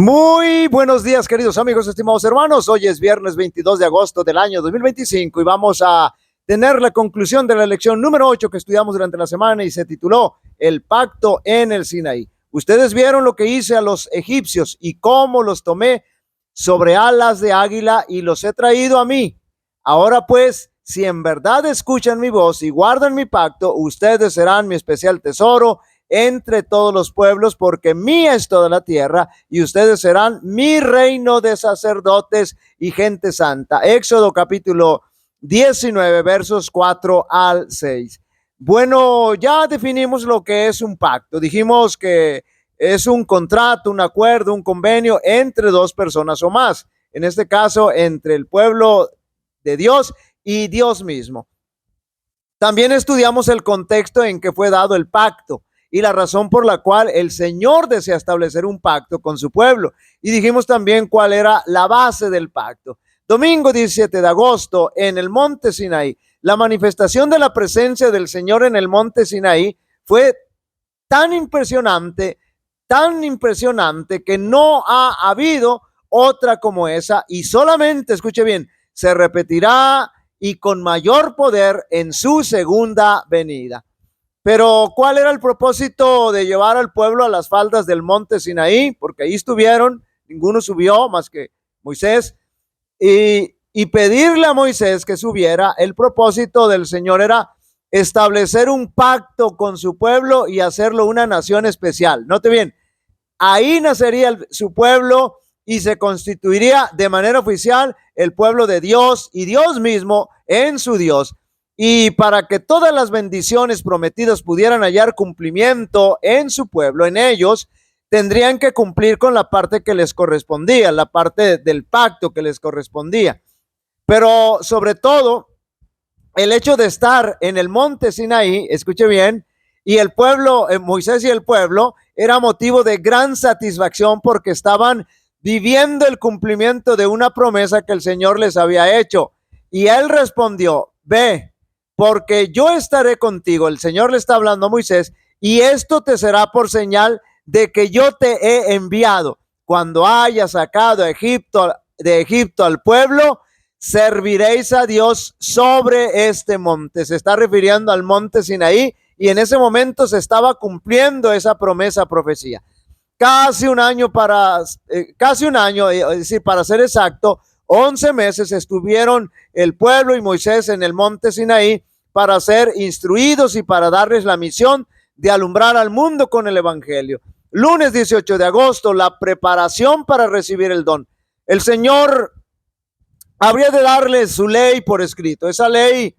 Muy buenos días, queridos amigos, estimados hermanos. Hoy es viernes 22 de agosto del año 2025 y vamos a tener la conclusión de la lección número 8 que estudiamos durante la semana y se tituló El pacto en el Sinaí. Ustedes vieron lo que hice a los egipcios y cómo los tomé sobre alas de águila y los he traído a mí. Ahora pues, si en verdad escuchan mi voz y guardan mi pacto, ustedes serán mi especial tesoro entre todos los pueblos, porque mía es toda la tierra, y ustedes serán mi reino de sacerdotes y gente santa. Éxodo capítulo 19, versos 4 al 6. Bueno, ya definimos lo que es un pacto. Dijimos que es un contrato, un acuerdo, un convenio entre dos personas o más. En este caso, entre el pueblo de Dios y Dios mismo. También estudiamos el contexto en que fue dado el pacto y la razón por la cual el Señor desea establecer un pacto con su pueblo. Y dijimos también cuál era la base del pacto. Domingo 17 de agosto, en el monte Sinaí, la manifestación de la presencia del Señor en el monte Sinaí fue tan impresionante que no ha habido otra como esa, y solamente, escuche bien, se repetirá y con mayor poder en su segunda venida. Pero ¿cuál era el propósito de llevar al pueblo a las faldas del monte Sinaí? Porque ahí estuvieron, ninguno subió más que Moisés, y pedirle a Moisés que subiera. El propósito del Señor era establecer un pacto con su pueblo y hacerlo una nación especial. Note bien, ahí nacería su pueblo y se constituiría de manera oficial el pueblo de Dios y Dios mismo en su Dios. Y para que todas las bendiciones prometidas pudieran hallar cumplimiento en su pueblo, en ellos, tendrían que cumplir con la parte que les correspondía, la parte del pacto que les correspondía. Pero sobre todo, el hecho de estar en el monte Sinaí, escuche bien, y el pueblo, Moisés y el pueblo, era motivo de gran satisfacción porque estaban viviendo el cumplimiento de una promesa que el Señor les había hecho. Y él respondió, ve, porque yo estaré contigo. El Señor le está hablando a Moisés, y esto te será por señal de que yo te he enviado. Cuando hayas sacado de Egipto al pueblo, serviréis a Dios sobre este monte. Se está refiriendo al monte Sinaí, y en ese momento se estaba cumpliendo esa promesa, profecía. Casi un año, es decir, para ser exacto, 11 meses estuvieron el pueblo y Moisés en el monte Sinaí para ser instruidos y para darles la misión de alumbrar al mundo con el evangelio. Lunes 18 de agosto, la preparación para recibir el don. El Señor habría de darles su ley por escrito, esa ley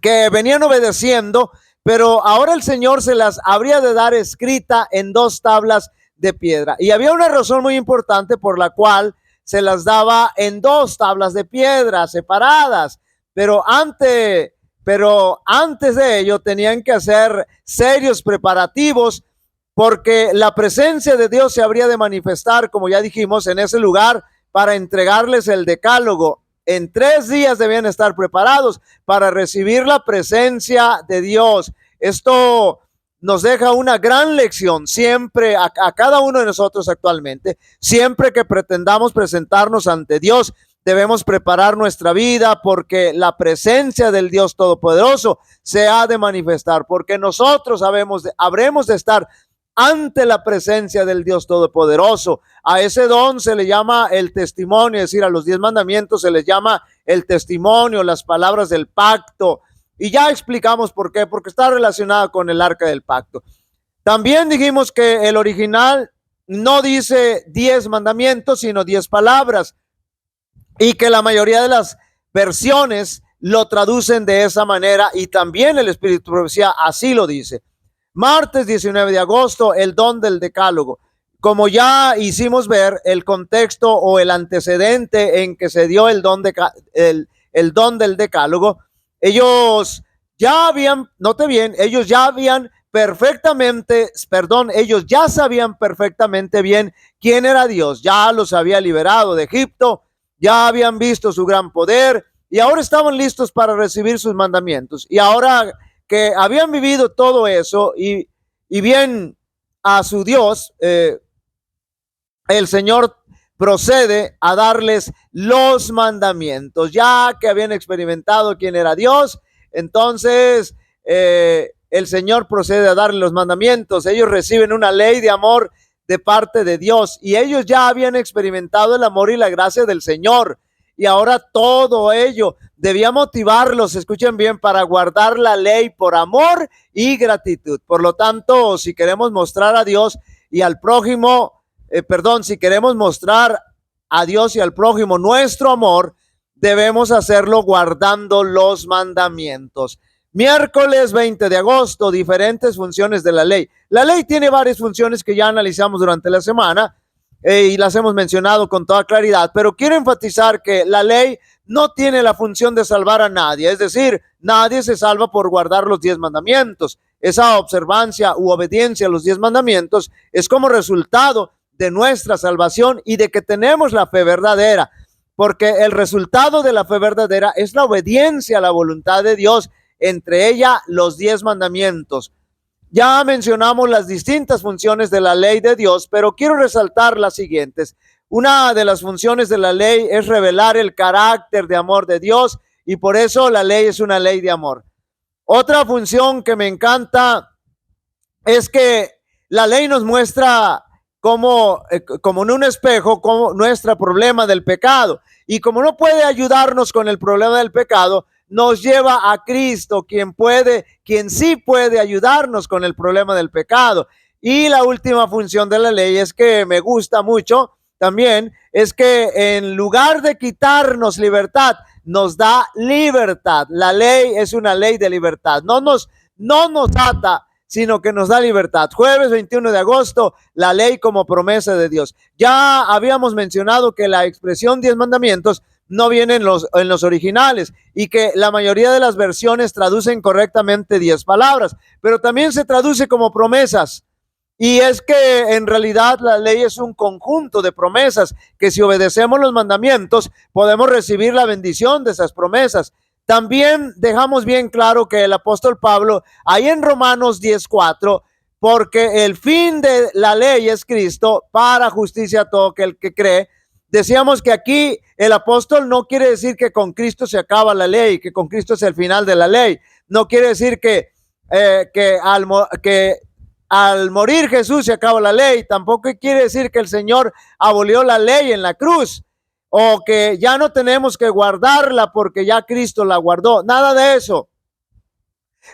que venían obedeciendo, pero ahora el Señor se las habría de dar escrita en 2 tablas de piedra. Y había una razón muy importante por la cual se las daba en 2 tablas de piedra separadas, pero antes de ello tenían que hacer serios preparativos, porque la presencia de Dios se habría de manifestar, como ya dijimos, en ese lugar para entregarles el decálogo. En 3 días debían estar preparados para recibir la presencia de Dios. Esto nos deja una gran lección siempre a cada uno de nosotros actualmente. Siempre que pretendamos presentarnos ante Dios, debemos preparar nuestra vida, porque la presencia del Dios Todopoderoso se ha de manifestar, porque nosotros habremos de estar ante la presencia del Dios Todopoderoso. A ese don se le llama el testimonio, es decir, a los 10 mandamientos se les llama el testimonio, las palabras del pacto. Y ya explicamos por qué, porque está relacionada con el arca del pacto. También dijimos que el original no dice 10 mandamientos, sino 10 palabras, y que la mayoría de las versiones lo traducen de esa manera, y también el Espíritu de Profecía así lo dice. Martes 19 de agosto, el don del decálogo. Como ya hicimos ver, el contexto o el antecedente en que se dio el don del decálogo, ellos ya sabían perfectamente bien quién era Dios. Ya los había liberado de Egipto, ya habían visto su gran poder, y ahora estaban listos para recibir sus mandamientos. Y ahora que habían vivido todo eso y bien a su Dios, el Señor procede a darles los mandamientos. Ya que habían experimentado quién era Dios, entonces el Señor procede a darles los mandamientos. Ellos reciben una ley de amor de parte de Dios y ellos ya habían experimentado el amor y la gracia del Señor. Y ahora todo ello debía motivarlos, escuchen bien, para guardar la ley por amor y gratitud. Por lo tanto, si queremos mostrar a Dios y al prójimo, si queremos mostrar a Dios y al prójimo nuestro amor, debemos hacerlo guardando los mandamientos. Miércoles 20 de agosto, diferentes funciones de la ley. La ley tiene varias funciones que ya analizamos durante la semana y las hemos mencionado con toda claridad, pero quiero enfatizar que la ley no tiene la función de salvar a nadie, es decir, nadie se salva por guardar los 10 mandamientos. Esa observancia u obediencia a los 10 mandamientos es como resultado de nuestra salvación y de que tenemos la fe verdadera, porque el resultado de la fe verdadera es la obediencia a la voluntad de Dios, entre ella los 10 mandamientos. Ya mencionamos las distintas funciones de la ley de Dios, pero quiero resaltar las siguientes. Una de las funciones de la ley es revelar el carácter de amor de Dios y por eso la ley es una ley de amor. Otra función que me encanta es que la ley nos muestra como en un espejo, como nuestro problema del pecado. Y como no puede ayudarnos con el problema del pecado, nos lleva a Cristo, quien sí puede ayudarnos con el problema del pecado. Y la última función de la ley es que me gusta mucho también, es que en lugar de quitarnos libertad, nos da libertad. La ley es una ley de libertad. No nos ata, sino que nos da libertad. Jueves 21 de agosto, la ley como promesa de Dios. Ya habíamos mencionado que la expresión 10 mandamientos no viene en los originales y que la mayoría de las versiones traducen correctamente 10 palabras, pero también se traduce como promesas. Y es que en realidad la ley es un conjunto de promesas que si obedecemos los mandamientos podemos recibir la bendición de esas promesas. También dejamos bien claro que el apóstol Pablo, ahí en Romanos 10:4, porque el fin de la ley es Cristo para justicia a todo aquel que cree. Decíamos que aquí el apóstol no quiere decir que con Cristo se acaba la ley, que con Cristo es el final de la ley. No quiere decir que al morir Jesús se acaba la ley. Tampoco quiere decir que el Señor abolió la ley en la cruz o que ya no tenemos que guardarla porque ya Cristo la guardó. Nada de eso.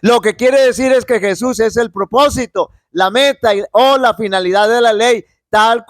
Lo que quiere decir es que Jesús es el propósito, la meta o la finalidad de la ley, tal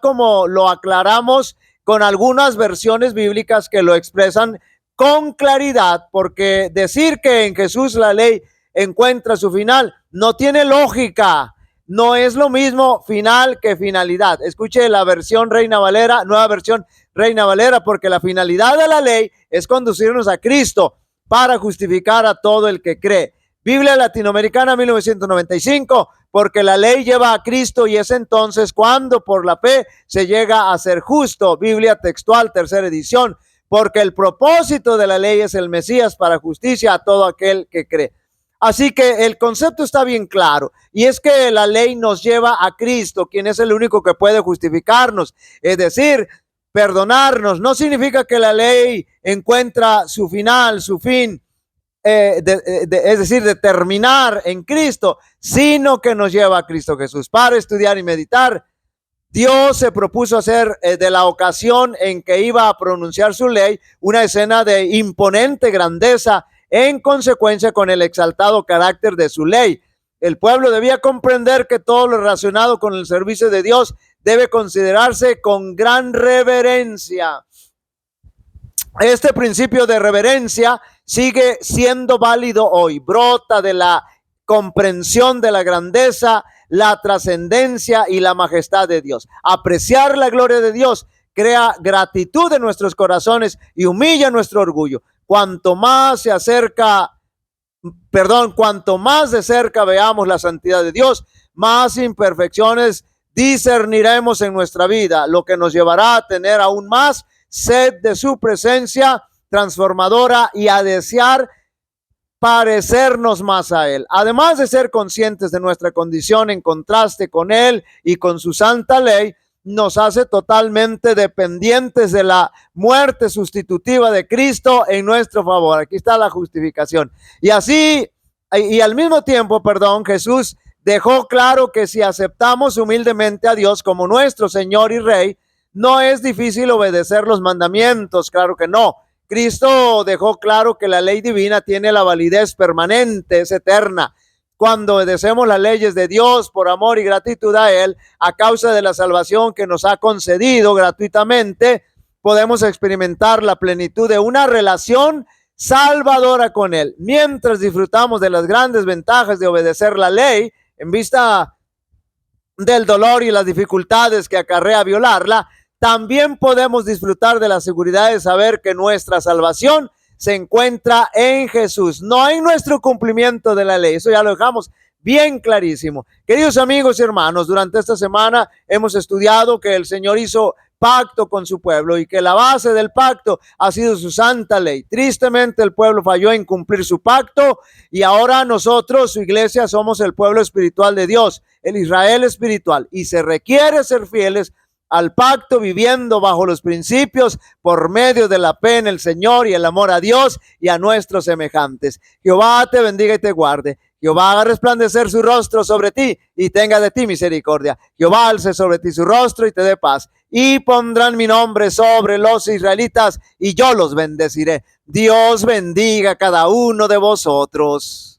como lo aclaramos con algunas versiones bíblicas que lo expresan con claridad, porque decir que en Jesús la ley encuentra su final no tiene lógica. No es lo mismo final que finalidad. Escuche la versión Reina Valera, nueva versión Reina Valera, porque la finalidad de la ley es conducirnos a Cristo para justificar a todo el que cree. Biblia Latinoamericana 1995, porque la ley lleva a Cristo y es entonces cuando por la fe se llega a ser justo. Biblia textual, tercera edición, porque el propósito de la ley es el Mesías para justicia a todo aquel que cree. Así que el concepto está bien claro, y es que la ley nos lleva a Cristo, quien es el único que puede justificarnos, es decir, perdonarnos. No significa que la ley encuentra su final, su fin, es decir, de terminar en Cristo, sino que nos lleva a Cristo Jesús. Para estudiar y meditar, Dios se propuso hacer de la ocasión en que iba a pronunciar su ley una escena de imponente grandeza, en consecuencia con el exaltado carácter de su ley. El pueblo debía comprender que todo lo relacionado con el servicio de Dios debe considerarse con gran reverencia. Este principio de reverencia sigue siendo válido hoy, brota de la comprensión de la grandeza, la trascendencia y la majestad de Dios. Apreciar la gloria de Dios crea gratitud en nuestros corazones y humilla nuestro orgullo. Cuanto más de cerca veamos la santidad de Dios, más imperfecciones discerniremos en nuestra vida, lo que nos llevará a tener aún más sed de su presencia transformadora y a desear parecernos más a Él. Además de ser conscientes de nuestra condición en contraste con Él y con su santa ley, nos hace totalmente dependientes de la muerte sustitutiva de Cristo en nuestro favor. Aquí está la justificación. Y así, y al mismo tiempo, Jesús dejó claro que si aceptamos humildemente a Dios como nuestro Señor y Rey, no es difícil obedecer los mandamientos, claro que no. Cristo dejó claro que la ley divina tiene la validez permanente, es eterna. Cuando obedecemos las leyes de Dios por amor y gratitud a Él, a causa de la salvación que nos ha concedido gratuitamente, podemos experimentar la plenitud de una relación salvadora con Él. Mientras disfrutamos de las grandes ventajas de obedecer la ley, en vista del dolor y las dificultades que acarrea violarla, también podemos disfrutar de la seguridad de saber que nuestra salvación se encuentra en Jesús, no en nuestro cumplimiento de la ley. Eso ya lo dejamos bien clarísimo. Queridos amigos y hermanos, durante esta semana hemos estudiado que el Señor hizo pacto con su pueblo y que la base del pacto ha sido su santa ley. Tristemente el pueblo falló en cumplir su pacto y ahora nosotros, su iglesia, somos el pueblo espiritual de Dios, el Israel espiritual, y se requiere ser fieles al pacto, viviendo bajo los principios por medio de la fe en el Señor y el amor a Dios y a nuestros semejantes. Jehová te bendiga y te guarde. Jehová haga resplandecer su rostro sobre ti y tenga de ti misericordia. Jehová alce sobre ti su rostro y te dé paz. Y pondrán mi nombre sobre los israelitas y yo los bendeciré. Dios bendiga a cada uno de vosotros.